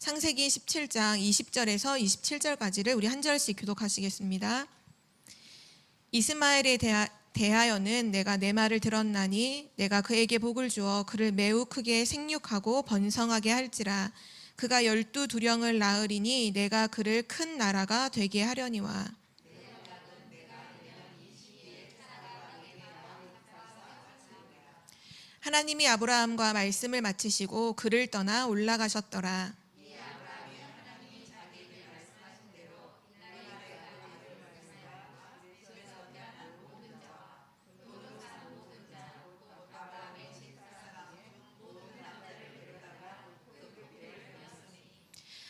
창세기 17장 20절에서 27절까지를 우리 한 절씩 교독하시겠습니다. 이스마엘에 대하여는 내가 내 말을 들었나니 내가 그에게 복을 주어 그를 매우 크게 생육하고 번성하게 할지라. 그가 12두령을 낳으리니 내가 그를 큰 나라가 되게 하려니와. 하나님이 아브라함과 말씀을 마치시고 그를 떠나 올라가셨더라.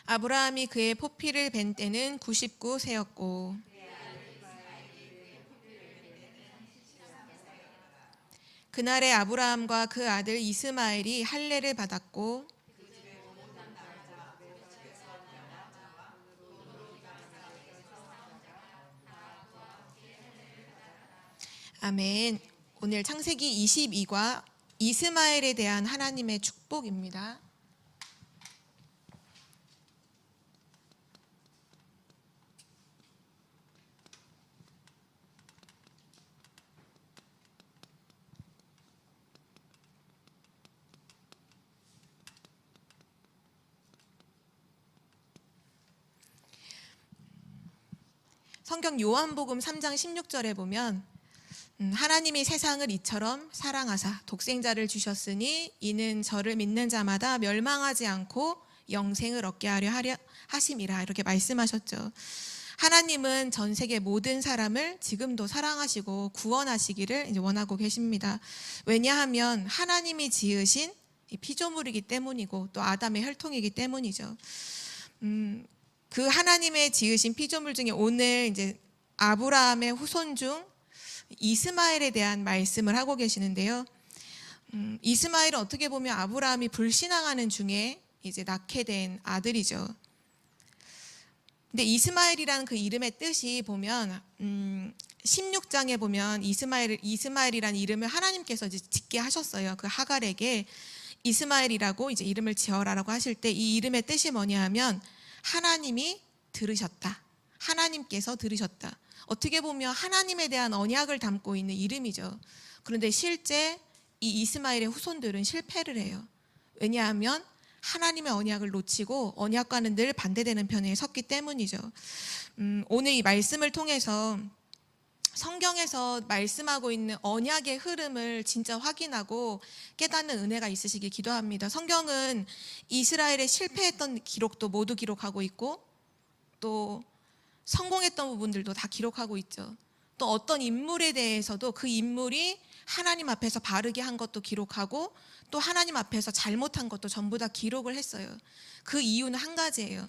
아브라함이 그의 포피를 벤 때는 99세였고 그날에 아브라함과 그 아들 이스마엘이 할례를 받았고 아멘. 오늘 창세기 22과 이스마엘에 대한 하나님의 축복입니다. 성경 요한복음 3장 16절에 보면 하나님이 세상을 이처럼 사랑하사 독생자를 주셨으니 이는 저를 믿는 자마다 멸망하지 않고 영생을 얻게 하려 하심이라 이렇게 말씀하셨죠. 하나님은 전 세계 모든 사람을 지금도 사랑하시고 구원하시기를 이제 원하고 계십니다. 왜냐하면 하나님이 지으신 피조물이기 때문이고 또 아담의 혈통이기 때문이죠. 그 하나님의 지으신 피조물 중에 오늘 이제 아브라함의 후손 중 이스마엘에 대한 말씀을 하고 계시는데요. 이스마엘은 어떻게 보면 아브라함이 불신앙하는 중에 이제 낳게 된 아들이죠. 근데 이스마엘이라는 그 이름의 뜻이 보면 16장에 보면 이스마엘이라는 이름을 하나님께서 이제 짓게 하셨어요. 그 하갈에게 이스마엘이라고 이제 이름을 지어라라고 하실 때 이 이름의 뜻이 뭐냐 하면 하나님이 들으셨다. 하나님께서 들으셨다. 어떻게 보면 하나님에 대한 언약을 담고 있는 이름이죠. 그런데 실제 이 이스마엘의 후손들은 실패를 해요. 왜냐하면 하나님의 언약을 놓치고 언약과는 늘 반대되는 편에 섰기 때문이죠. 오늘 이 말씀을 통해서 성경에서 말씀하고 있는 언약의 흐름을 진짜 확인하고 깨닫는 은혜가 있으시길 기도합니다. 성경은 이스라엘의 실패했던 기록도 모두 기록하고 있고 또 성공했던 부분들도 다 기록하고 있죠. 또 어떤 인물에 대해서도 그 인물이 하나님 앞에서 바르게 한 것도 기록하고 또 하나님 앞에서 잘못한 것도 전부 다 기록을 했어요. 그 이유는 한 가지예요.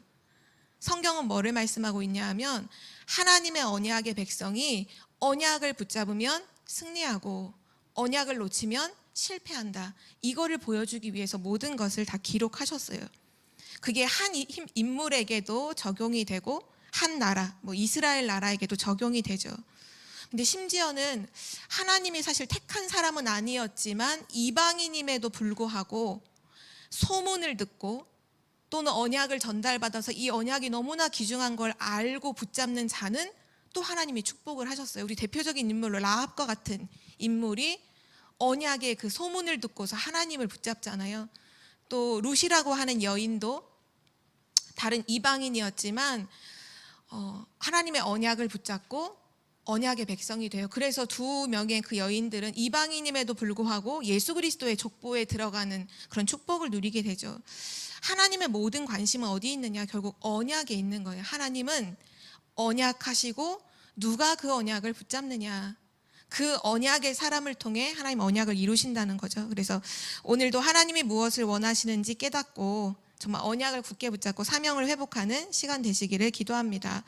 성경은 뭐를 말씀하고 있냐 하면 하나님의 언약의 백성이 언약을 붙잡으면 승리하고 언약을 놓치면 실패한다. 이거를 보여주기 위해서 모든 것을 다 기록하셨어요. 그게 한 인물에게도 적용이 되고 한 나라, 이스라엘 나라에게도 적용이 되죠. 근데 심지어는 하나님이 사실 택한 사람은 아니었지만 이방인임에도 불구하고 소문을 듣고 또는 언약을 전달받아서 이 언약이 너무나 귀중한 걸 알고 붙잡는 자는 또 하나님이 축복을 하셨어요. 우리 대표적인 인물로 라합과 같은 인물이 언약의 그 소문을 듣고서 하나님을 붙잡잖아요. 또 룻이라고 하는 여인도 다른 이방인이었지만 하나님의 언약을 붙잡고 언약의 백성이 돼요. 그래서 두 명의 그 여인들은 이방인임에도 불구하고 예수 그리스도의 족보에 들어가는 그런 축복을 누리게 되죠. 하나님의 모든 관심은 어디 있느냐? 결국 언약에 있는 거예요. 하나님은 언약하시고 누가 그 언약을 붙잡느냐? 그 언약의 사람을 통해 하나님 언약을 이루신다는 거죠. 그래서 오늘도 하나님이 무엇을 원하시는지 깨닫고 정말 언약을 굳게 붙잡고 사명을 회복하는 시간 되시기를 기도합니다.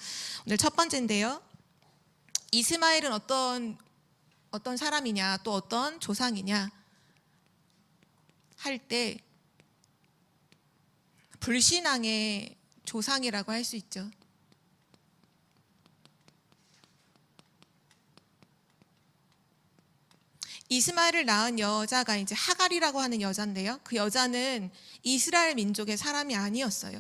오늘 첫 번째인데요. 이스마엘은 어떤 사람이냐 또 어떤 조상이냐 할 때 불신앙의 조상이라고 할 수 있죠. 이스마엘을 낳은 여자가 이제 하갈이라고 하는 여자인데요. 그 여자는 이스라엘 민족의 사람이 아니었어요.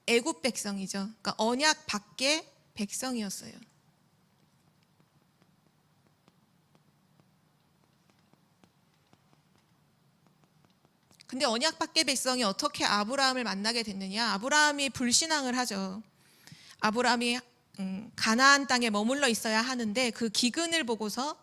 애굽 백성이죠. 그러니까 언약 밖의 백성이었어요. 근데 언약 밖의 백성이 어떻게 아브라함을 만나게 됐느냐? 아브라함이 불신앙을 하죠. 아브라함이 가나안 땅에 머물러 있어야 하는데 그 기근을 보고서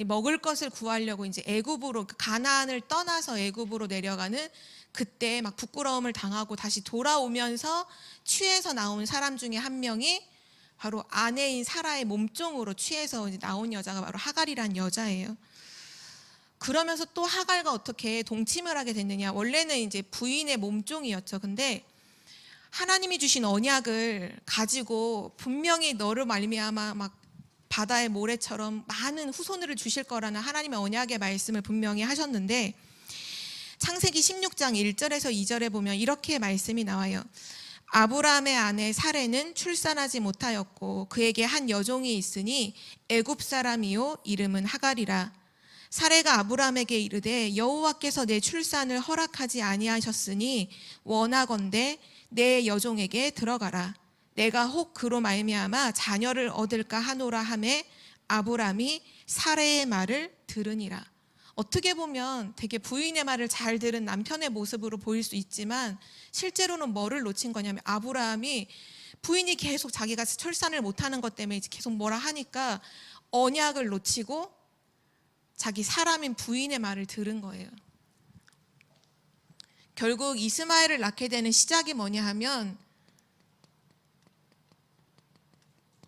먹을 것을 구하려고 이제 애굽으로, 가나안을 떠나서 애굽으로 내려가는 그때 막 부끄러움을 당하고 다시 돌아오면서 취해서 나온 사람 중에 한 명이 바로 아내인 사라의 몸종으로 취해서 이제 나온 여자가 바로 하갈이란 여자예요. 그러면서 또 하갈과 어떻게 동침을 하게 됐느냐? 원래는 이제 부인의 몸종이었죠. 근데 하나님이 주신 언약을 가지고 분명히 너를 말미암아 막 바다의 모래처럼 많은 후손들을 주실 거라는 하나님의 언약의 말씀을 분명히 하셨는데, 창세기 16장 1절에서 2절에 보면 이렇게 말씀이 나와요. 아브라함의 아내 사레는 출산하지 못하였고 그에게 한 여종이 있으니 애굽 사람이요 이름은 하갈이라. 사레가 아브라함에게 이르되 여호와께서 내 출산을 허락하지 아니하셨으니 원하건대 내 여종에게 들어가라. 내가 혹 그로 말미암아 자녀를 얻을까 하노라 하매 아브라함이 사레의 말을 들으니라. 어떻게 보면 되게 부인의 말을 잘 들은 남편의 모습으로 보일 수 있지만 실제로는 뭐를 놓친 거냐면, 아브라함이 부인이 계속 자기가 출산을 못하는 것 때문에 계속 뭐라 하니까 언약을 놓치고 자기 사람인 부인의 말을 들은 거예요. 결국 이스마엘을 낳게 되는 시작이 뭐냐 하면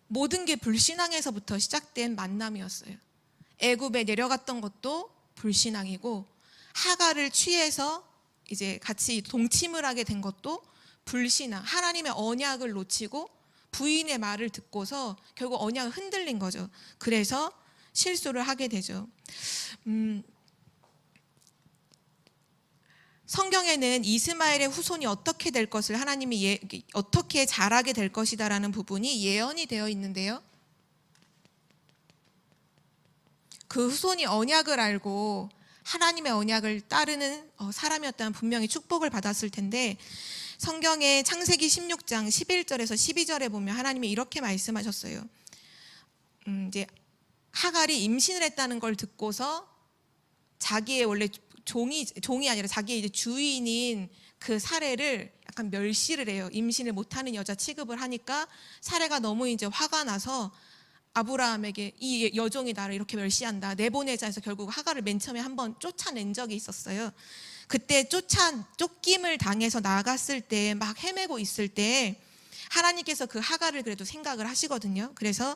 모든 게 불신앙에서부터 시작된 만남이었어요. 애굽에 내려갔던 것도 불신앙이고, 하갈을 취해서 이제 같이 동침을 하게 된 것도 불신앙, 하나님의 언약을 놓치고 부인의 말을 듣고서 결국 언약을 흔들린 거죠. 그래서 실수를 하게 되죠. 성경에는 이스마엘의 후손이 어떻게 될 것을 하나님이 어떻게 자라게 될 것이다라는 부분이 예언이 되어 있는데요. 그 후손이 언약을 알고 하나님의 언약을 따르는 사람이었다면 분명히 축복을 받았을 텐데, 성경의 창세기 16장 11절에서 12절에 보면 하나님이 이렇게 말씀하셨어요. 이제 하갈이 임신을 했다는 걸 듣고서 자기의 원래 종이 아니라 자기의 이제 주인인 그 사레를 약간 멸시를 해요. 임신을 못하는 여자 취급을 하니까 사레가 너무 이제 화가 나서 아브라함에게 이 여종이 나를 이렇게 멸시한다, 내보내자 해서 결국 하갈을 맨 처음에 한번 쫓아낸 적이 있었어요. 그때 쫓김을 당해서 나갔을 때 막 헤매고 있을 때 하나님께서 그 하갈을 그래도 생각을 하시거든요. 그래서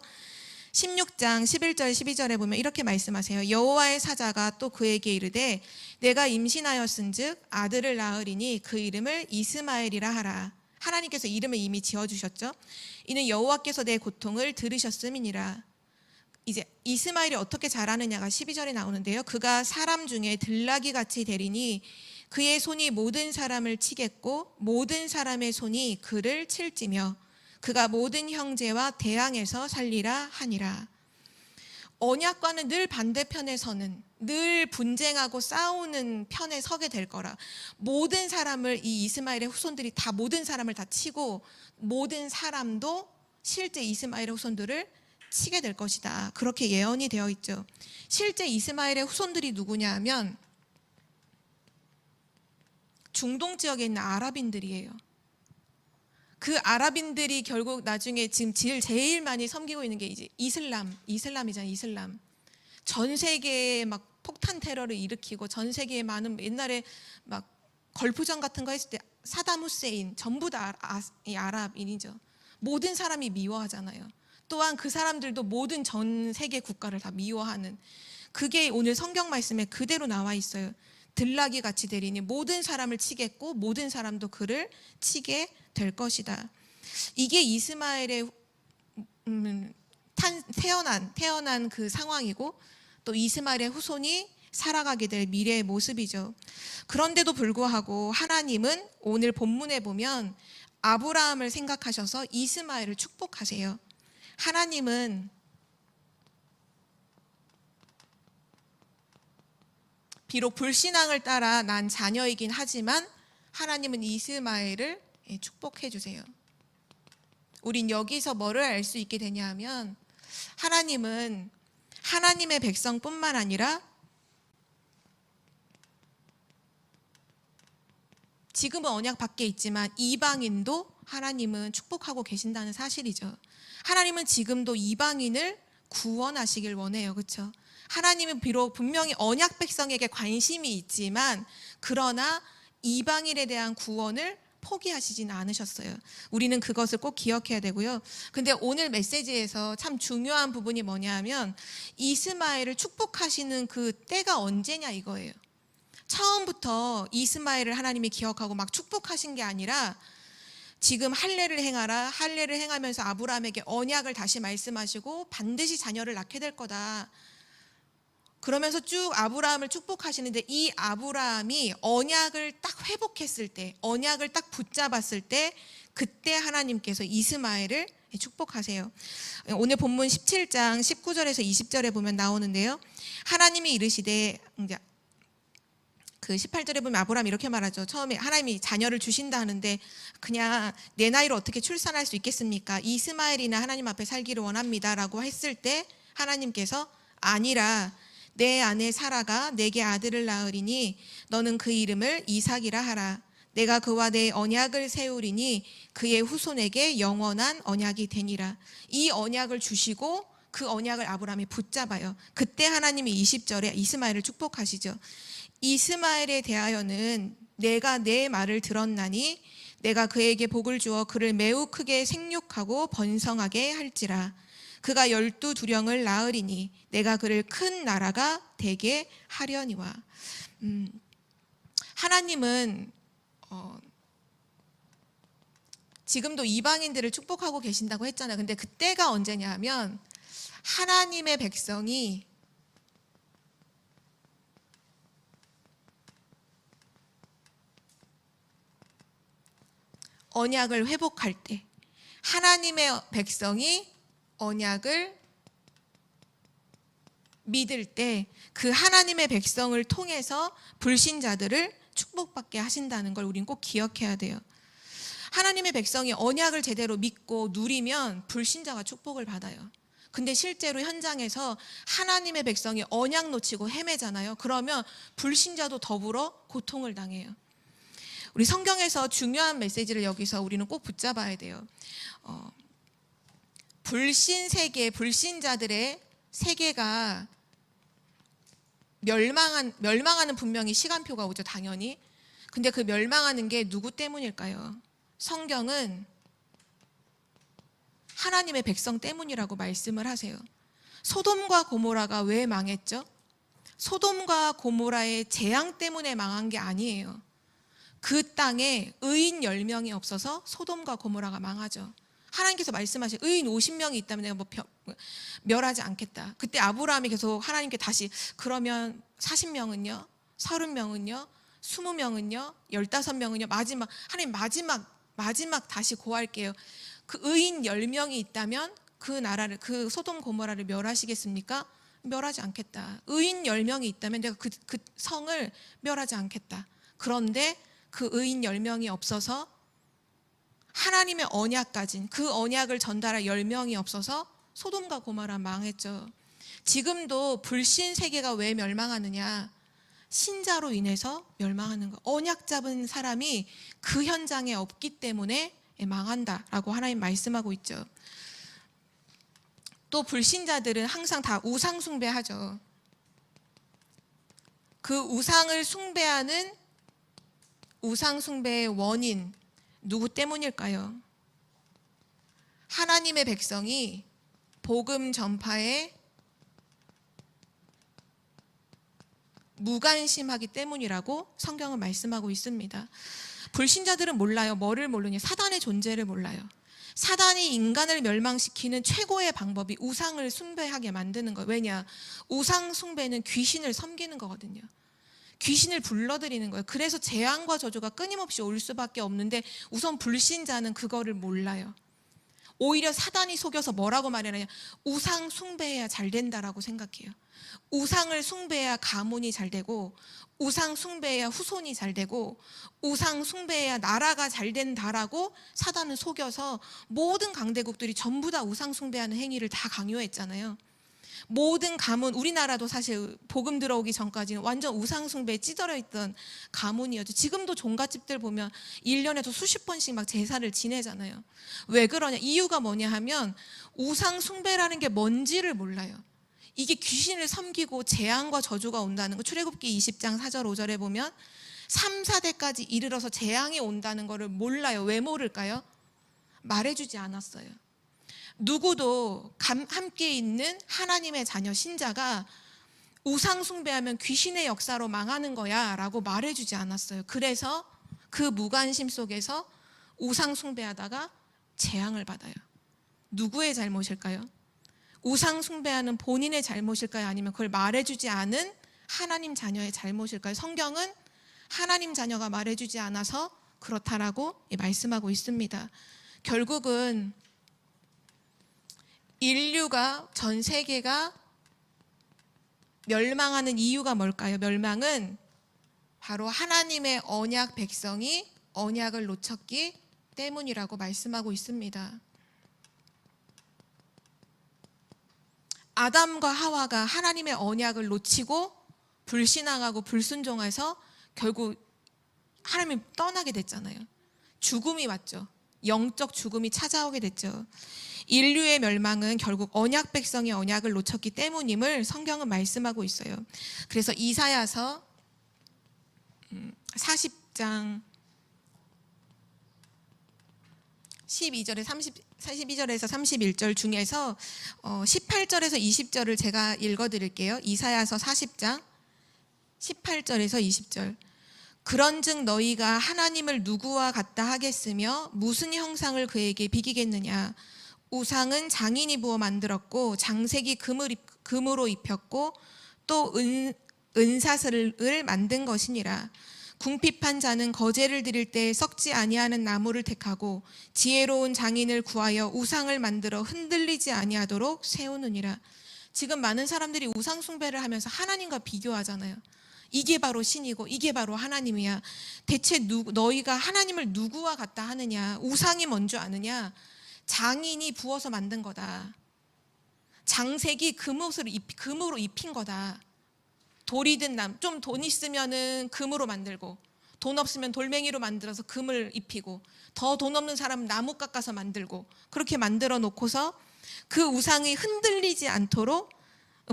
16장 11절 12절에 보면 이렇게 말씀하세요. 여호와의 사자가 또 그에게 이르되 내가 임신하였은즉 아들을 낳으리니 그 이름을 이스마엘이라 하라. 하나님께서 이름을 이미 지어주셨죠. 이는 여호와께서 내 고통을 들으셨음이니라. 이제 이스마엘이 어떻게 자라느냐가 12절에 나오는데요. 그가 사람 중에 들나귀 같이 되리니 그의 손이 모든 사람을 치겠고 모든 사람의 손이 그를 칠지며 그가 모든 형제와 대항해서 살리라 하니라. 언약과는 늘 반대편에 서는, 늘 분쟁하고 싸우는 편에 서게 될 거라. 모든 사람을, 이 이스마엘의 후손들이 다 모든 사람을 다 치고 모든 사람도 실제 이스마엘의 후손들을 치게 될 것이다. 그렇게 예언이 되어 있죠. 실제 이스마엘의 후손들이 누구냐 하면 중동 지역에 있는 아랍인들이에요. 그 아랍인들이 결국 나중에 지금 제일 많이 섬기고 있는 게 이제 이슬람이잖아요. 이슬람. 전 세계에 막 폭탄 테러를 일으키고 전 세계에 많은, 옛날에 막 걸프전 같은 거 했을 때 사담 후세인 전부 다 아랍인이죠. 모든 사람이 미워하잖아요. 또한 그 사람들도 모든 전 세계 국가를 다 미워하는, 그게 오늘 성경 말씀에 그대로 나와 있어요. 들나귀 같이 되리니 모든 사람을 치겠고 모든 사람도 그를 치게 될 것이다. 이게 이스마엘의 태어난 그 상황이고 또 이스마엘의 후손이 살아가게 될 미래의 모습이죠. 그런데도 불구하고 하나님은 오늘 본문에 보면 아브라함을 생각하셔서 이스마엘을 축복하세요. 하나님은 비록 불신앙을 따라 난 자녀이긴 하지만 하나님은 이스마엘을 축복해 주세요. 우린 여기서 뭐를 알 수 있게 되냐 하면 하나님은 하나님의 백성뿐만 아니라 지금은 언약 밖에 있지만 이방인도 하나님은 축복하고 계신다는 사실이죠. 하나님은 지금도 이방인을 구원하시길 원해요. 그렇죠? 하나님은 비록 분명히 언약 백성에게 관심이 있지만 그러나 이방인에 대한 구원을 포기하시진 않으셨어요. 우리는 그것을 꼭 기억해야 되고요. 근데 오늘 메시지에서 참 중요한 부분이 뭐냐 하면 이스마엘을 축복하시는 그 때가 언제냐 이거예요. 처음부터 이스마엘을 하나님이 기억하고 막 축복하신 게 아니라 지금 할례를 행하라. 할례를 행하면서 아브라함에게 언약을 다시 말씀하시고 반드시 자녀를 낳게 될 거다. 그러면서 쭉 아브라함을 축복하시는데 이 아브라함이 언약을 딱 회복했을 때, 언약을 딱 붙잡았을 때 그때 하나님께서 이스마엘을 축복하세요. 오늘 본문 17장 19절에서 20절에 보면 나오는데요. 하나님이 이르시되 그 18절에 보면 아브라함이 이렇게 말하죠. 처음에 하나님이 자녀를 주신다 하는데 그냥 내 나이로 어떻게 출산할 수 있겠습니까? 이스마엘이나 하나님 앞에 살기를 원합니다 라고 했을 때 하나님께서 아니라 내 아내 사라가 내게 아들을 낳으리니 너는 그 이름을 이삭이라 하라. 내가 그와 내 언약을 세우리니 그의 후손에게 영원한 언약이 되니라. 이 언약을 주시고 그 언약을 아브라함이 붙잡아요. 그때 하나님이 20절에 이스마엘을 축복하시죠. 이스마엘에 대하여는 내가 내 말을 들었나니 내가 그에게 복을 주어 그를 매우 크게 생육하고 번성하게 할지라. 그가 12두령을 낳으리니 내가 그를 큰 나라가 되게 하려니와. 하나님은 지금도 이방인들을 축복하고 계신다고 했잖아요. 근데 그때가 언제냐 하면 하나님의 백성이 언약을 회복할 때, 하나님의 백성이 언약을 믿을 때 그 하나님의 백성을 통해서 불신자들을 축복받게 하신다는 걸 우린 꼭 기억해야 돼요. 하나님의 백성이 언약을 제대로 믿고 누리면 불신자가 축복을 받아요. 근데 실제로 현장에서 하나님의 백성이 언약 놓치고 헤매잖아요. 그러면 불신자도 더불어 고통을 당해요. 우리 성경에서 중요한 메시지를 여기서 우리는 꼭 붙잡아야 돼요. 불신 세계, 불신자들의 세계가 멸망하는 분명히 시간표가 오죠, 당연히. 근데 그 멸망하는 게 누구 때문일까요? 성경은 하나님의 백성 때문이라고 말씀을 하세요. 소돔과 고모라가 왜 망했죠? 소돔과 고모라의 재앙 때문에 망한 게 아니에요. 그 땅에 의인 10명이 없어서 소돔과 고모라가 망하죠. 하나님께서 말씀하신 의인 50명이 있다면 내가 멸하지 않겠다. 그때 아브라함이 계속 하나님께 다시 그러면 40명은요? 30명은요? 20명은요? 15명은요? 하나님 마지막 다시 고할게요. 그 의인 10명이 있다면 그 나라를, 그 소돔 고모라를 멸하시겠습니까? 멸하지 않겠다. 의인 10명이 있다면 내가 그 성을 멸하지 않겠다. 그런데 그 의인 10명이 없어서 하나님의 언약 가진 그 언약을 전달할 10명이 없어서 소돔과 고모라 망했죠. 지금도 불신 세계가 왜 멸망하느냐? 신자로 인해서 멸망하는 거. 언약 잡은 사람이 그 현장에 없기 때문에 망한다라고 하나님 말씀하고 있죠. 또 불신자들은 항상 다 우상 숭배하죠. 그 우상을 숭배하는 우상 숭배의 원인 누구 때문일까요? 하나님의 백성이 복음 전파에 무관심하기 때문이라고 성경은 말씀하고 있습니다. 불신자들은 몰라요. 뭐를 모르냐? 사단의 존재를 몰라요. 사단이 인간을 멸망시키는 최고의 방법이 우상을 숭배하게 만드는 거예요. 왜냐? 우상 숭배는 귀신을 섬기는 거거든요. 귀신을 불러들이는 거예요. 그래서 재앙과 저주가 끊임없이 올 수밖에 없는데 우선 불신자는 그거를 몰라요. 오히려 사단이 속여서 뭐라고 말하느냐? 우상 숭배해야 잘 된다라고 생각해요. 우상을 숭배해야 가문이 잘 되고, 우상 숭배해야 후손이 잘 되고, 우상 숭배해야 나라가 잘 된다라고 사단은 속여서 모든 강대국들이 전부 다 우상 숭배하는 행위를 다 강요했잖아요. 모든 가문, 우리나라도 사실 복음 들어오기 전까지는 완전 우상 숭배에 찌들어 있던 가문이었죠. 지금도 종갓집들 보면 1년에도 수십 번씩 막 제사를 지내잖아요. 왜 그러냐? 이유가 뭐냐 하면 우상 숭배라는 게 뭔지를 몰라요. 이게 귀신을 섬기고 재앙과 저주가 온다는 거, 출애굽기 20장 4절 5절에 보면 3, 4대까지 이르러서 재앙이 온다는 거를 몰라요. 왜 모를까요? 말해주지 않았어요. 누구도 함께 있는 하나님의 자녀 신자가 우상 숭배하면 귀신의 역사로 망하는 거야 라고 말해주지 않았어요. 그래서 그 무관심 속에서 우상 숭배하다가 재앙을 받아요. 누구의 잘못일까요? 우상 숭배하는 본인의 잘못일까요? 아니면 그걸 말해주지 않은 하나님 자녀의 잘못일까요? 성경은 하나님 자녀가 말해주지 않아서 그렇다라고 말씀하고 있습니다. 결국은 인류가, 전 세계가 멸망하는 이유가 뭘까요? 멸망은 바로 하나님의 언약 백성이 언약을 놓쳤기 때문이라고 말씀하고 있습니다. 아담과 하와가 하나님의 언약을 놓치고 불신앙하고 불순종해서 결국 하나님이 떠나게 됐잖아요. 죽음이 왔죠. 영적 죽음이 찾아오게 됐죠. 인류의 멸망은 결국 언약 백성의 언약을 놓쳤기 때문임을 성경은 말씀하고 있어요. 그래서 이사야서 40장 12절에서 31절 중에서 18절에서 20절을 제가 읽어드릴게요. 이사야서 40장 18절에서 20절. 그런즉 너희가 하나님을 누구와 같다 하겠으며 무슨 형상을 그에게 비기겠느냐. 우상은 장인이 부어 만들었고 장색이 금으로 입혔고 또 은사슬을 만든 것이니라. 궁핍한 자는 거제를 드릴 때 썩지 아니하는 나무를 택하고 지혜로운 장인을 구하여 우상을 만들어 흔들리지 아니하도록 세우느니라. 지금 많은 사람들이 우상 숭배를 하면서 하나님과 비교하잖아요. 이게 바로 신이고 이게 바로 하나님이야. 대체 너희가 하나님을 누구와 같다 하느냐? 우상이 뭔 줄 아느냐? 장인이 부어서 만든 거다. 장색이 금으로 입힌 거다. 돌이든 남, 좀 돈 있으면은 금으로 만들고 돈 없으면 돌멩이로 만들어서 금을 입히고 더 돈 없는 사람은 나무 깎아서 만들고 그렇게 만들어 놓고서 그 우상이 흔들리지 않도록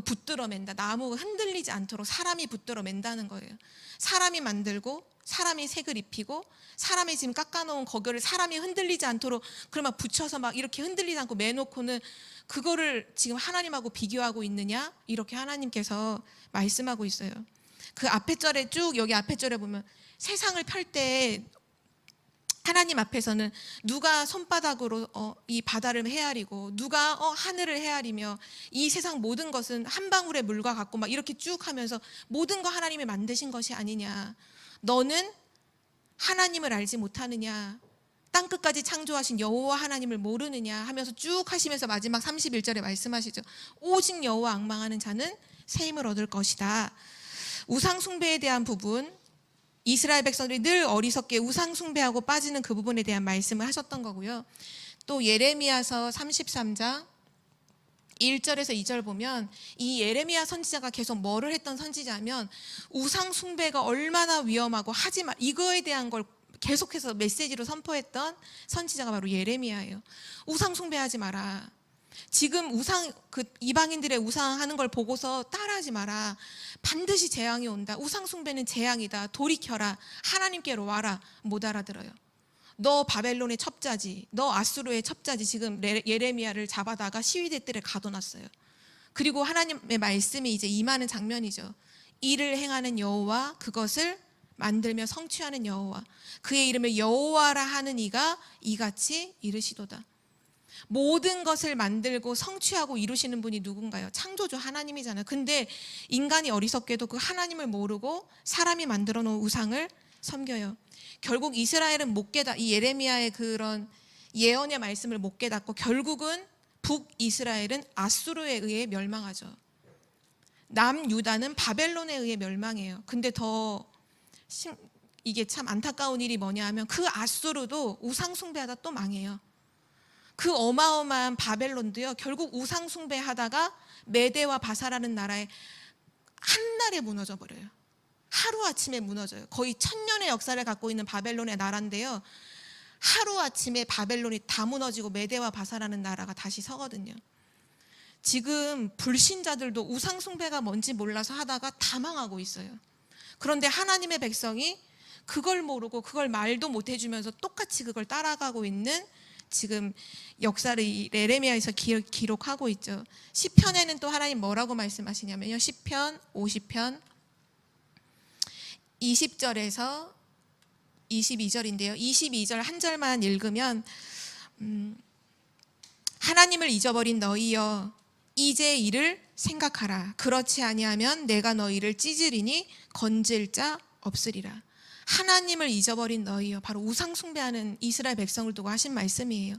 붙들어 맨다. 나무가 흔들리지 않도록 사람이 붙들어 맨다는 거예요. 사람이 만들고 사람이 색을 입히고 사람이 지금 깎아놓은 거기를 사람이 흔들리지 않도록 그걸 막 붙여서 막 이렇게 흔들리지 않고 매놓고는 그거를 지금 하나님하고 비교하고 있느냐? 이렇게 하나님께서 말씀하고 있어요. 그 앞에 절에 쭉 여기 앞에 절에 보면 세상을 펼 때 하나님 앞에서는 누가 손바닥으로 이 바다를 헤아리고 누가 하늘을 헤아리며 이 세상 모든 것은 한 방울의 물과 같고 막 이렇게 쭉 하면서 모든 거 하나님이 만드신 것이 아니냐. 너는 하나님을 알지 못하느냐. 땅끝까지 창조하신 여호와 하나님을 모르느냐 하면서 쭉 하시면서 마지막 31절에 말씀하시죠. 오직 여호와 앙망하는 자는 새 힘을 얻을 것이다. 우상 숭배에 대한 부분, 이스라엘 백성들이 늘 어리석게 우상 숭배하고 빠지는 그 부분에 대한 말씀을 하셨던 거고요. 또 예레미야서 33장 1절에서 2절 보면 이 예레미야 선지자가 계속 뭐를 했던 선지자면 우상 숭배가 얼마나 위험하고 하지 마, 이거에 대한 걸 계속해서 메시지로 선포했던 선지자가 바로 예레미야예요. 우상 숭배하지 마라. 지금 이방인들의 우상하는 걸 보고서 따라하지 마라. 반드시 재앙이 온다. 우상 숭배는 재앙이다. 돌이켜라. 하나님께로 와라. 못 알아들어요. 너 바벨론의 첩자지, 너 아수르의 첩자지. 지금 예레미야를 잡아다가 시위대 뜰에 가둬놨어요. 그리고 하나님의 말씀이 이제 임하는 장면이죠. 이를 행하는 여호와, 그것을 만들며 성취하는 여호와, 그의 이름을 여호와라 하는 이가 이같이 이르시도다. 모든 것을 만들고 성취하고 이루시는 분이 누군가요? 창조주 하나님이잖아요. 근데 인간이 어리석게도 그 하나님을 모르고 사람이 만들어 놓은 우상을 섬겨요. 결국 이스라엘은 이 예레미야의 그런 예언의 말씀을 못 깨닫고 결국은 북이스라엘은 아수르에 의해 멸망하죠. 남유다는 바벨론에 의해 멸망해요. 근데 이게 참 안타까운 일이 뭐냐 하면 그 아수르도 우상숭배하다 또 망해요. 그 어마어마한 바벨론도요, 결국 우상숭배하다가 메대와 바사라는 나라에 한날에 무너져 버려요. 하루아침에 무너져요. 거의 1000년의 역사를 갖고 있는 바벨론의 나라인데요, 하루아침에 바벨론이 다 무너지고 메대와 바사라는 나라가 다시 서거든요. 지금 불신자들도 우상숭배가 뭔지 몰라서 하다가 다 망하고 있어요. 그런데 하나님의 백성이 그걸 모르고 그걸 말도 못 해주면서 똑같이 그걸 따라가고 있는 지금 역사를 예레미야에서 기록하고 있죠. 시편에는 또 하나님 뭐라고 말씀하시냐면요, 시편 50편 20절에서 22절인데요 22절 한 절만 읽으면 하나님을 잊어버린 너희여 이제 이를 생각하라. 그렇지 아니하면 내가 너희를 찢으리니 건질 자 없으리라. 하나님을 잊어버린 너희여, 바로 우상숭배하는 이스라엘 백성을 두고 하신 말씀이에요.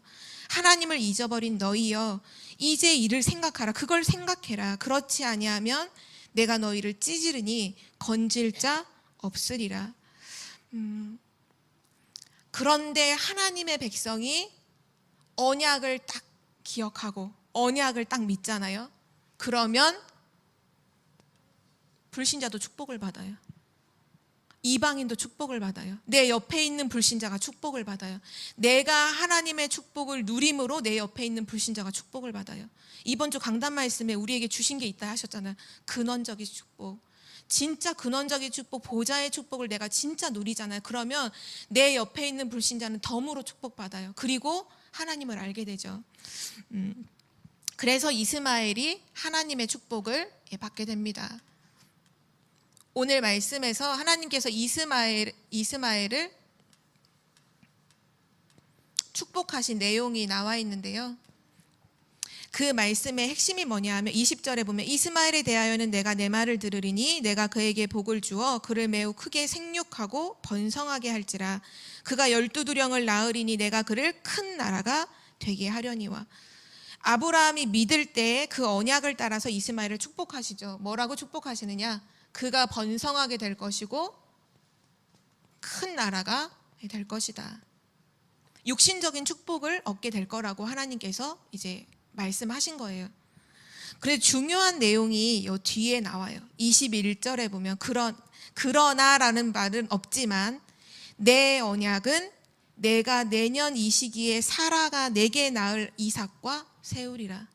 하나님을 잊어버린 너희여 이제 이를 생각하라. 그걸 생각해라. 그렇지 아니하면 내가 너희를 찢으리니 건질 자 없으리라. 그런데 하나님의 백성이 언약을 딱 기억하고 언약을 딱 믿잖아요. 그러면 불신자도 축복을 받아요. 이방인도 축복을 받아요. 내 옆에 있는 불신자가 축복을 받아요. 내가 하나님의 축복을 누림으로 내 옆에 있는 불신자가 축복을 받아요. 이번 주 강단 말씀에 우리에게 주신 게 있다 하셨잖아요. 근원적인 축복. 진짜 근원적인 축복, 보좌의 축복을 내가 진짜 누리잖아요. 그러면 내 옆에 있는 불신자는 덤으로 축복받아요. 그리고 하나님을 알게 되죠. 그래서 이스마엘이 하나님의 축복을 받게 됩니다. 오늘 말씀에서 하나님께서 이스마엘을 축복하신 내용이 나와 있는데요, 그 말씀의 핵심이 뭐냐 하면 20절에 보면 이스마엘에 대하여는 내가 내 말을 들으리니 내가 그에게 복을 주어 그를 매우 크게 생육하고 번성하게 할지라. 그가 12두령을 낳으리니 내가 그를 큰 나라가 되게 하려니와. 아브라함이 믿을 때 그 언약을 따라서 이스마엘을 축복하시죠. 뭐라고 축복하시느냐? 그가 번성하게 될 것이고 큰 나라가 될 것이다. 육신적인 축복을 얻게 될 거라고 하나님께서 이제 말씀하신 거예요. 그래서 중요한 내용이 이 뒤에 나와요. 21절에 보면 그러나라는 말은 없지만 내 언약은 내가 내년 이 시기에 사라가 내게 낳을 이삭과 세우리라.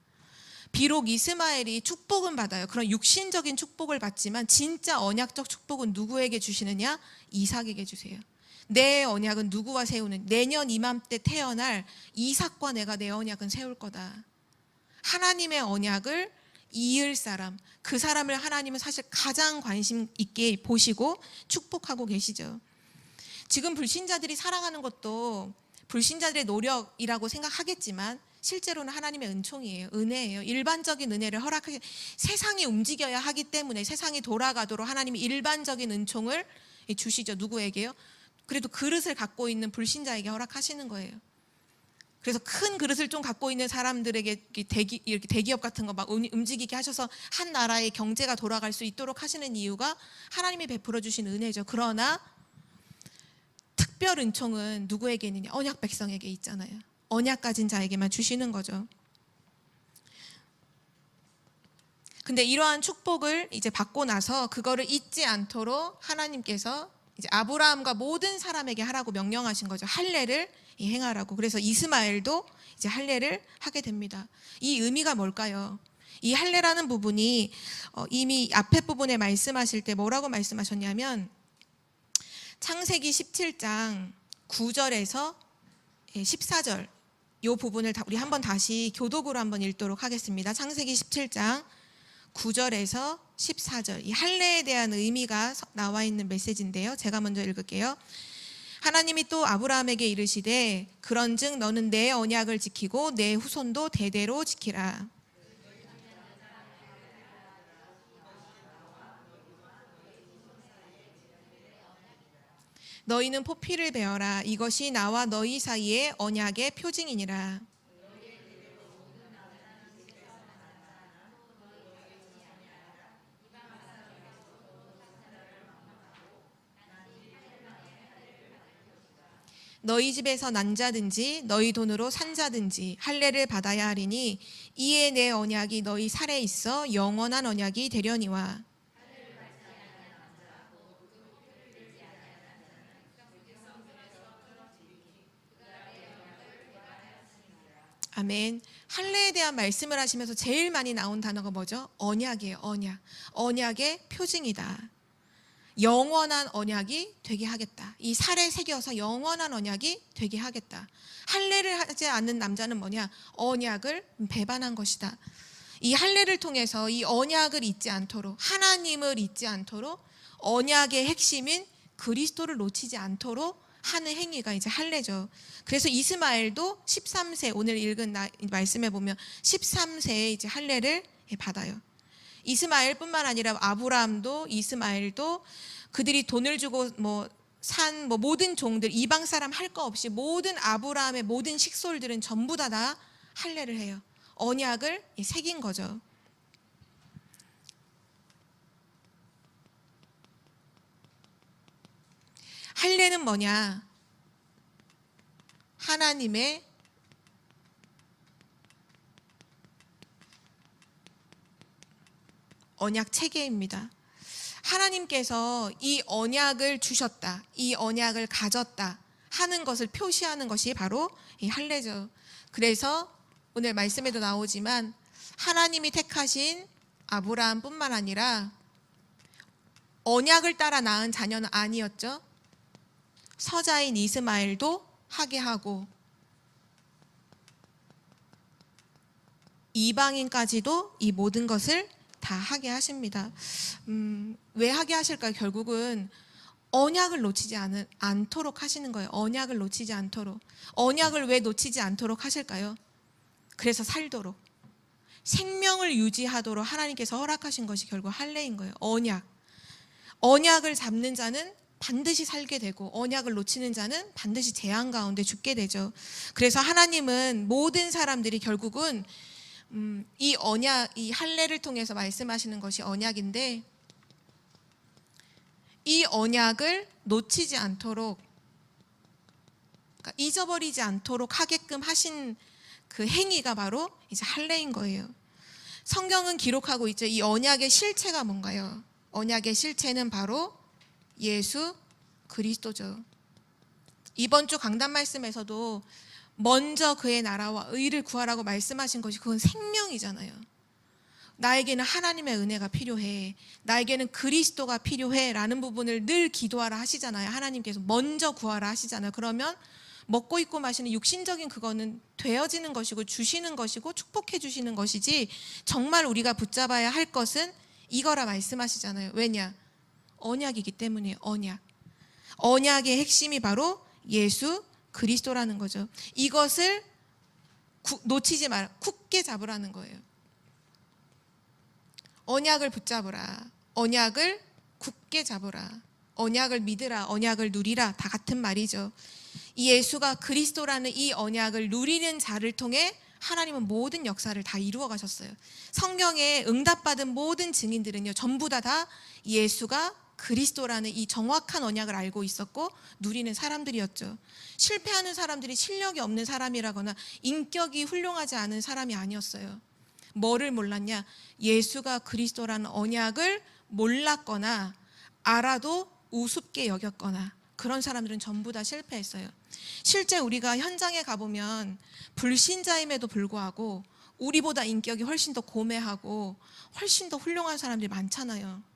비록 이스마엘이 축복은 받아요. 그런 육신적인 축복을 받지만 진짜 언약적 축복은 누구에게 주시느냐? 이삭에게 주세요. 내 언약은 누구와 세우는, 내년 이맘때 태어날 이삭과 내가 내 언약은 세울 거다. 하나님의 언약을 이을 사람, 그 사람을 하나님은 사실 가장 관심 있게 보시고 축복하고 계시죠. 지금 불신자들이 살아가는 것도 불신자들의 노력이라고 생각하겠지만 실제로는 하나님의 은총이에요. 은혜예요. 일반적인 은혜를 허락하시, 세상이 움직여야 하기 때문에 세상이 돌아가도록 하나님이 일반적인 은총을 주시죠. 누구에게요? 그래도 그릇을 갖고 있는 불신자에게 허락하시는 거예요. 그래서 큰 그릇을 좀 갖고 있는 사람들에게 이렇게 대기업 같은 거 막 움직이게 하셔서 한 나라의 경제가 돌아갈 수 있도록 하시는 이유가 하나님이 베풀어 주신 은혜죠. 그러나 특별 은총은 누구에게 있느냐? 언약 백성에게 있잖아요. 언약 가진 자에게만 주시는 거죠. 근데 이러한 축복을 이제 받고 나서 그거를 잊지 않도록 하나님께서 이제 아브라함과 모든 사람에게 하라고 명령하신 거죠. 할례를 행하라고. 그래서 이스마엘도 이제 할례를 하게 됩니다. 이 의미가 뭘까요? 이 할례라는 부분이 이미 앞에 부분에 말씀하실 때 뭐라고 말씀하셨냐면 창세기 17장 9절에서 14절 이 부분을 우리 한번 다시 교독으로 한번 읽도록 하겠습니다. 창세기 17장 9절에서 14절, 이 할례에 대한 의미가 나와 있는 메시지인데요, 제가 먼저 읽을게요. 하나님이 또 아브라함에게 이르시되 그런즉 너는 내 언약을 지키고 내 후손도 대대로 지키라. 너희는 포피를 베어라. 이것이 나와 너희 사이의 언약의 표징이니라. 너희 집에서 난 자든지 너희 돈으로 산 자든지 할례를 받아야 하리니 이에 내 언약이 너희 살에 있어 영원한 언약이 되려니와. 아멘. 할례에 대한 말씀을 하시면서 제일 많이 나온 단어가 뭐죠? 언약이에요. 언약. 언약의 표징이다. 영원한 언약이 되게 하겠다. 이 살에 새겨서 영원한 언약이 되게 하겠다. 할례를 하지 않는 남자는 뭐냐? 언약을 배반한 것이다. 이 할례를 통해서 이 언약을 잊지 않도록, 하나님을 잊지 않도록, 언약의 핵심인 그리스도를 놓치지 않도록 하는 행위가 이제 할례죠. 그래서 이스마엘도 13세, 오늘 읽은 말씀에 보면 13세에 이제 할례를 받아요. 이스마엘뿐만 아니라 아브라함도, 이스마엘도 그들이 돈을 주고 산 모든 종들, 이방 사람 할 거 없이 모든 아브라함의 모든 식솔들은 전부 다 할례를 해요. 언약을 새긴 거죠. 할례는 뭐냐? 하나님의 언약 체계입니다. 하나님께서 이 언약을 주셨다, 이 언약을 가졌다 하는 것을 표시하는 것이 바로 이 할례죠. 그래서 오늘 말씀에도 나오지만 하나님이 택하신 아브라함뿐만 아니라 언약을 따라 낳은 자녀는 아니었죠. 서자인 이스마엘도 하게 하고 이방인까지도 이 모든 것을 다 하게 하십니다. 왜 하게 하실까요? 결국은 언약을 놓치지 않도록 하시는 거예요. 언약을 놓치지 않도록. 언약을 왜 놓치지 않도록 하실까요? 그래서 살도록, 생명을 유지하도록 하나님께서 허락하신 것이 결국 할례인 거예요. 언약. 언약을 잡는 자는 반드시 살게 되고 언약을 놓치는 자는 반드시 재앙 가운데 죽게 되죠. 그래서 하나님은 모든 사람들이 결국은 이 언약, 이 할례를 통해서 말씀하시는 것이 언약인데, 이 언약을 놓치지 않도록, 그러니까 잊어버리지 않도록 하게끔 하신 그 행위가 바로 이제 할례인 거예요. 성경은 기록하고 있죠. 이 언약의 실체가 뭔가요? 언약의 실체는 바로 예수 그리스도죠. 이번 주 강단 말씀에서도 먼저 그의 나라와 의를 구하라고 말씀하신 것이 그건 생명이잖아요. 나에게는 하나님의 은혜가 필요해, 나에게는 그리스도가 필요해 라는 부분을 늘 기도하라 하시잖아요. 하나님께서 먼저 구하라 하시잖아요. 그러면 먹고 입고 마시는 육신적인 그거는 되어지는 것이고 주시는 것이고 축복해 주시는 것이지, 정말 우리가 붙잡아야 할 것은 이거라 말씀하시잖아요. 왜냐? 언약이기 때문이에요. 언약의 핵심이 바로 예수 그리스도라는 거죠. 이것을 놓치지 마라, 굳게 잡으라는 거예요. 언약을 붙잡으라, 언약을 굳게 잡으라, 언약을 믿으라, 언약을 누리라, 다 같은 말이죠. 이 예수가 그리스도라는 이 언약을 누리는 자를 통해 하나님은 모든 역사를 다 이루어 가셨어요. 성경에 응답받은 모든 증인들은요, 전부 다 예수가 그리스도라는 이 정확한 언약을 알고 있었고 누리는 사람들이었죠. 실패하는 사람들이 실력이 없는 사람이라거나 인격이 훌륭하지 않은 사람이 아니었어요. 뭐를 몰랐냐? 예수가 그리스도라는 언약을 몰랐거나 알아도 우습게 여겼거나 그런 사람들은 전부 다 실패했어요. 실제 우리가 현장에 가보면 불신자임에도 불구하고 우리보다 인격이 훨씬 더 고매하고 훨씬 더 훌륭한 사람들이 많잖아요.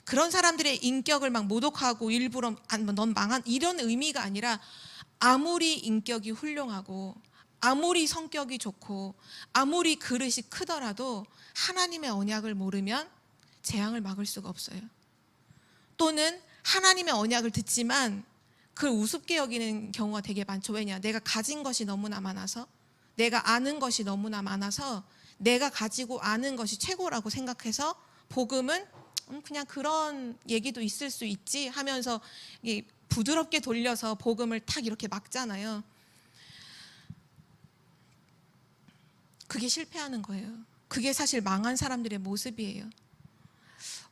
그런 사람들의 인격을 막 모독하고 일부러 넌 망한 이런 의미가 아니라, 아무리 인격이 훌륭하고 아무리 성격이 좋고 아무리 그릇이 크더라도 하나님의 언약을 모르면 재앙을 막을 수가 없어요. 또는 하나님의 언약을 듣지만 그걸 우습게 여기는 경우가 되게 많죠. 왜냐? 내가 가진 것이 너무나 많아서, 내가 아는 것이 너무나 많아서 내가 가지고 아는 것이 최고라고 생각해서 복음은 그냥 그런 얘기도 있을 수 있지 하면서 부드럽게 돌려서 복음을 탁 이렇게 막잖아요. 그게 실패하는 거예요. 그게 사실 망한 사람들의 모습이에요.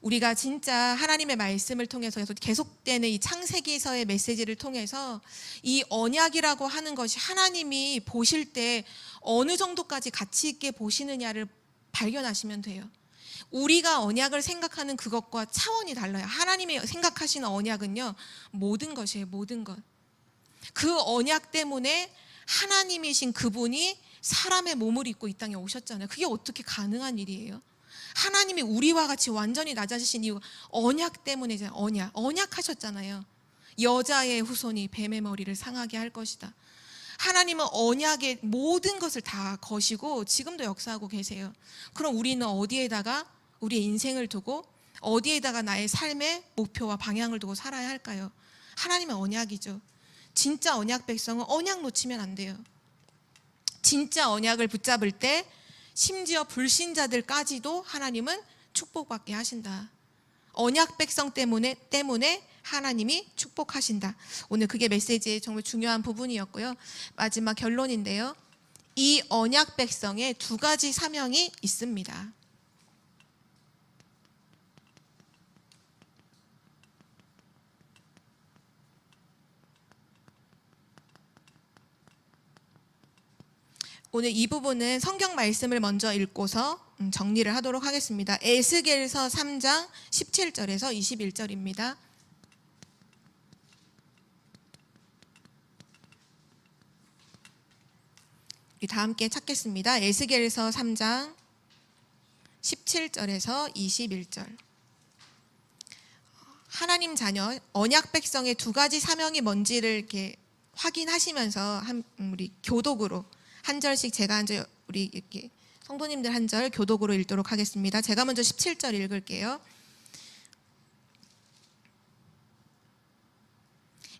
우리가 진짜 하나님의 말씀을 통해서 계속되는 이 창세기서의 메시지를 통해서 이 언약이라고 하는 것이 하나님이 보실 때 어느 정도까지 가치 있게 보시느냐를 발견하시면 돼요. 우리가 언약을 생각하는 그것과 차원이 달라요. 하나님이 생각하시는 언약은요, 모든 것이에요. 모든 것. 그 언약 때문에 하나님이신 그분이 사람의 몸을 입고 이 땅에 오셨잖아요. 그게 어떻게 가능한 일이에요? 하나님이 우리와 같이 완전히 낮아지신 이유가 언약 때문이잖아요. 언약하셨잖아요. 여자의 후손이 뱀의 머리를 상하게 할 것이다. 하나님은 언약의 모든 것을 다 거시고 지금도 역사하고 계세요. 그럼 우리는 어디에다가 우리의 인생을 두고 어디에다가 나의 삶의 목표와 방향을 두고 살아야 할까요? 하나님의 언약이죠. 진짜 언약 백성은 언약 놓치면 안 돼요. 진짜 언약을 붙잡을 때 심지어 불신자들까지도 하나님은 축복받게 하신다. 언약 백성 때문에 하나님이 축복하신다. 오늘 그게 메시지의 정말 중요한 부분이었고요. 마지막 결론인데요. 이 언약 백성에 두 가지 사명이 있습니다. 오늘 이 부분은 성경 말씀을 먼저 읽고서 정리를 하도록 하겠습니다. 에스겔서 3장 17절에서 21절입니다. 우리 다 함께 찾겠습니다. 에스겔서 3장 17절에서 21절. 하나님 자녀 언약 백성의 두 가지 사명이 뭔지를 이렇게 확인하시면서 우리 교독으로 한 절씩 제가 한 절, 우리 이렇게 성도님들 한 절 교독으로 읽도록 하겠습니다. 제가 먼저 17절 읽을게요.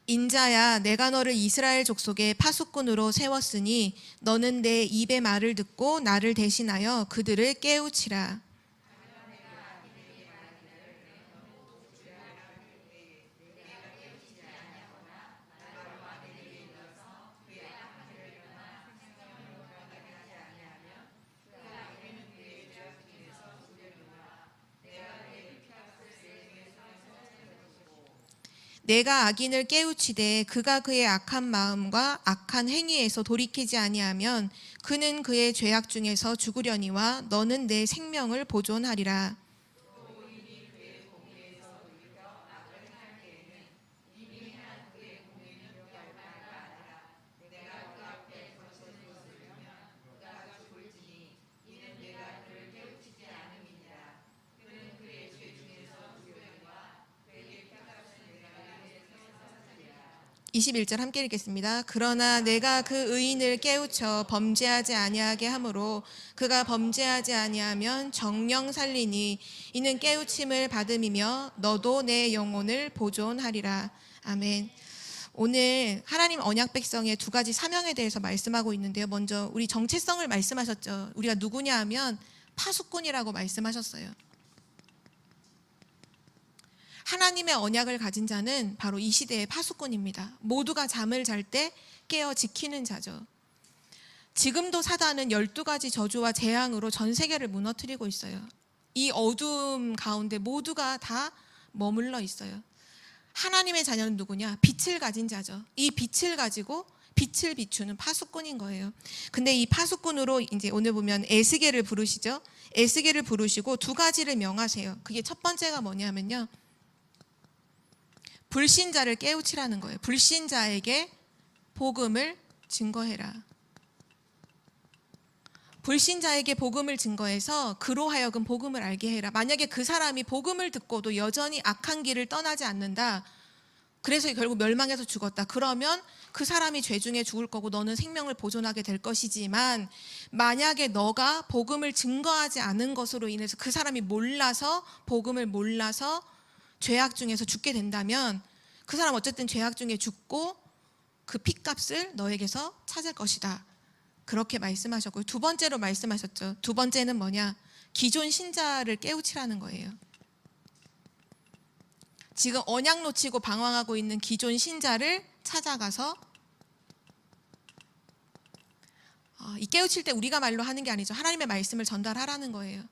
인자야, 내가 너를 이스라엘 족속의 파수꾼으로 세웠으니 너는 내 입의 말을 듣고 나를 대신하여 그들을 깨우치라. 내가 악인을 깨우치되 그가 그의 악한 마음과 악한 행위에서 돌이키지 아니하면 그는 그의 죄악 중에서 죽으려니와 너는 내 생명을 보존하리라. (21절) 함께 읽겠습니다. 그러나 내가 그 의인을 깨우쳐 범죄하지 아니하게 하므로 그가 범죄하지 아니하면 정령 살리니 이는 깨우침을 받음이며 너도 내 영혼을 보존하리라. 아멘. 오늘 하나님 언약 백성의 두 가지 사명에 대해서 말씀하고 있는데요. 먼저 우리 정체성을 말씀하셨죠. 우리가 누구냐 하면 파수꾼이라고 말씀하셨어요. 하나님의 언약을 가진 자는 바로 이 시대의 파수꾼입니다. 모두가 잠을 잘 때 깨어 지키는 자죠. 지금도 사단은 12가지 저주와 재앙으로 전 세계를 무너뜨리고 있어요. 이 어둠 가운데 모두가 다 머물러 있어요. 하나님의 자녀는 누구냐? 빛을 가진 자죠. 이 빛을 가지고 빛을 비추는 파수꾼인 거예요. 근데 이 파수꾼으로 이제 오늘 보면 에스겔을 부르시죠. 에스겔을 부르시고 두 가지를 명하세요. 그게 첫 번째가 뭐냐면요. 불신자를 깨우치라는 거예요. 불신자에게 복음을 증거해라. 불신자에게 복음을 증거해서 그로 하여금 복음을 알게 해라. 만약에 그 사람이 복음을 듣고도 여전히 악한 길을 떠나지 않는다. 그래서 결국 멸망해서 죽었다. 그러면 그 사람이 죄 중에 죽을 거고 너는 생명을 보존하게 될 것이지만 만약에 너가 복음을 증거하지 않은 것으로 인해서 그 사람이 복음을 몰라서 죄악 중에서 죽게 된다면 그 사람 어쨌든 죄악 중에 죽고 그 핏값을 너에게서 찾을 것이다. 그렇게 말씀하셨고요. 두 번째로 말씀하셨죠. 두 번째는 뭐냐? 기존 신자를 깨우치라는 거예요. 지금 언약 놓치고 방황하고 있는 기존 신자를 찾아가서 이 깨우칠 때 우리가 말로 하는 게 아니죠. 하나님의 말씀을 전달하라는 거예요.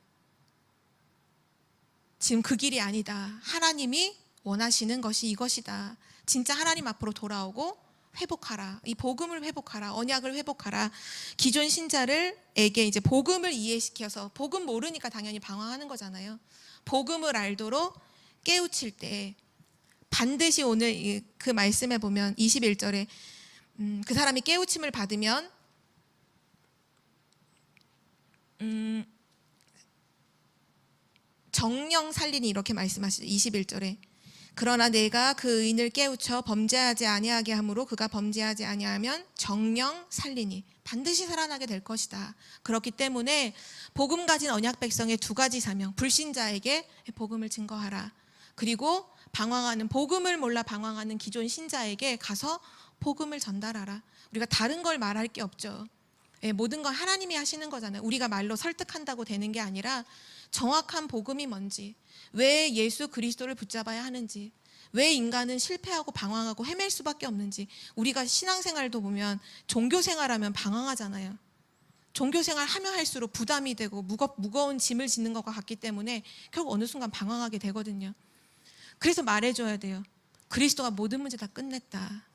지금 그 길이 아니다. 하나님이 원하시는 것이 이것이다. 진짜 하나님 앞으로 돌아오고 회복하라. 이 복음을 회복하라. 언약을 회복하라. 기존 신자들에게 이제 복음을 이해시켜서, 복음 모르니까 당연히 방황하는 거잖아요. 복음을 알도록 깨우칠 때 반드시 오늘 그 말씀에 보면 21절에 그 사람이 깨우침을 받으면 정령 살리니 이렇게 말씀하시죠. 21절에 그러나 내가 그 의인을 깨우쳐 범죄하지 아니하게 함으로 그가 범죄하지 아니하면 정령 살리니 반드시 살아나게 될 것이다. 그렇기 때문에 복음 가진 언약 백성의 두 가지 사명, 불신자에게 복음을 증거하라. 그리고 방황하는, 복음을 몰라 방황하는 기존 신자에게 가서 복음을 전달하라. 우리가 다른 걸 말할 게 없죠. 모든 건 하나님이 하시는 거잖아요. 우리가 말로 설득한다고 되는 게 아니라 정확한 복음이 뭔지, 왜 예수 그리스도를 붙잡아야 하는지, 왜 인간은 실패하고 방황하고 헤맬 수밖에 없는지. 우리가 신앙생활도 보면 종교생활하면 방황하잖아요. 종교생활 하면 할수록 부담이 되고 무거운 짐을 짓는 것과 같기 때문에 결국 어느 순간 방황하게 되거든요. 그래서 말해줘야 돼요. 그리스도가 모든 문제 다 끝냈다.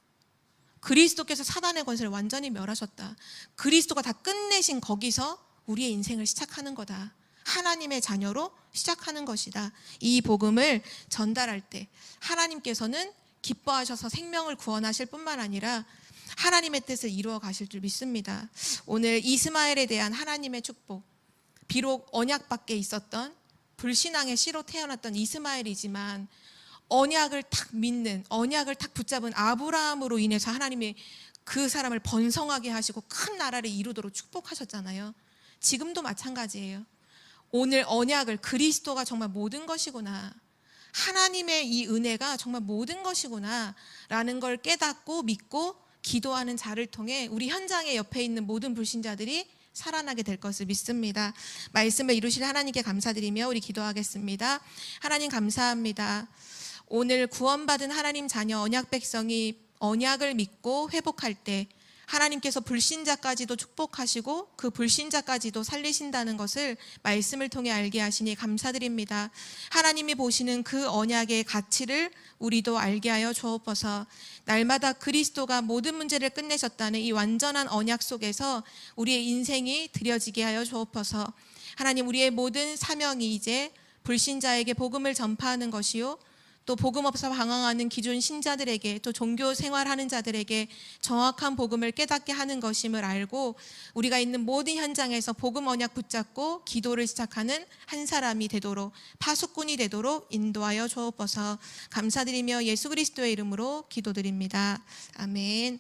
그리스도께서 사단의 권세를 완전히 멸하셨다. 그리스도가 다 끝내신 거기서 우리의 인생을 시작하는 거다. 하나님의 자녀로 시작하는 것이다. 이 복음을 전달할 때 하나님께서는 기뻐하셔서 생명을 구원하실 뿐만 아니라 하나님의 뜻을 이루어 가실 줄 믿습니다. 오늘 이스마엘에 대한 하나님의 축복, 비록 언약 밖에 있었던 불신앙의 씨로 태어났던 이스마엘이지만 언약을 탁 믿는, 언약을 탁 붙잡은 아브라함으로 인해서 하나님이 그 사람을 번성하게 하시고 큰 나라를 이루도록 축복하셨잖아요. 지금도 마찬가지예요. 오늘 언약을, 그리스도가 정말 모든 것이구나, 하나님의 이 은혜가 정말 모든 것이구나 라는 걸 깨닫고 믿고 기도하는 자를 통해 우리 현장에 옆에 있는 모든 불신자들이 살아나게 될 것을 믿습니다. 말씀을 이루실 하나님께 감사드리며 우리 기도하겠습니다. 하나님 감사합니다. 오늘 구원받은 하나님 자녀 언약 백성이 언약을 믿고 회복할 때 하나님께서 불신자까지도 축복하시고 그 불신자까지도 살리신다는 것을 말씀을 통해 알게 하시니 감사드립니다. 하나님이 보시는 그 언약의 가치를 우리도 알게 하여 주옵소서. 날마다 그리스도가 모든 문제를 끝내셨다는 이 완전한 언약 속에서 우리의 인생이 드려지게 하여 주옵소서. 하나님, 우리의 모든 사명이 이제 불신자에게 복음을 전파하는 것이요, 또 복음 없어 방황하는 기존 신자들에게, 또 종교 생활하는 자들에게 정확한 복음을 깨닫게 하는 것임을 알고 우리가 있는 모든 현장에서 복음 언약 붙잡고 기도를 시작하는 한 사람이 되도록, 파수꾼이 되도록 인도하여 주옵소서. 감사드리며 예수 그리스도의 이름으로 기도드립니다. 아멘.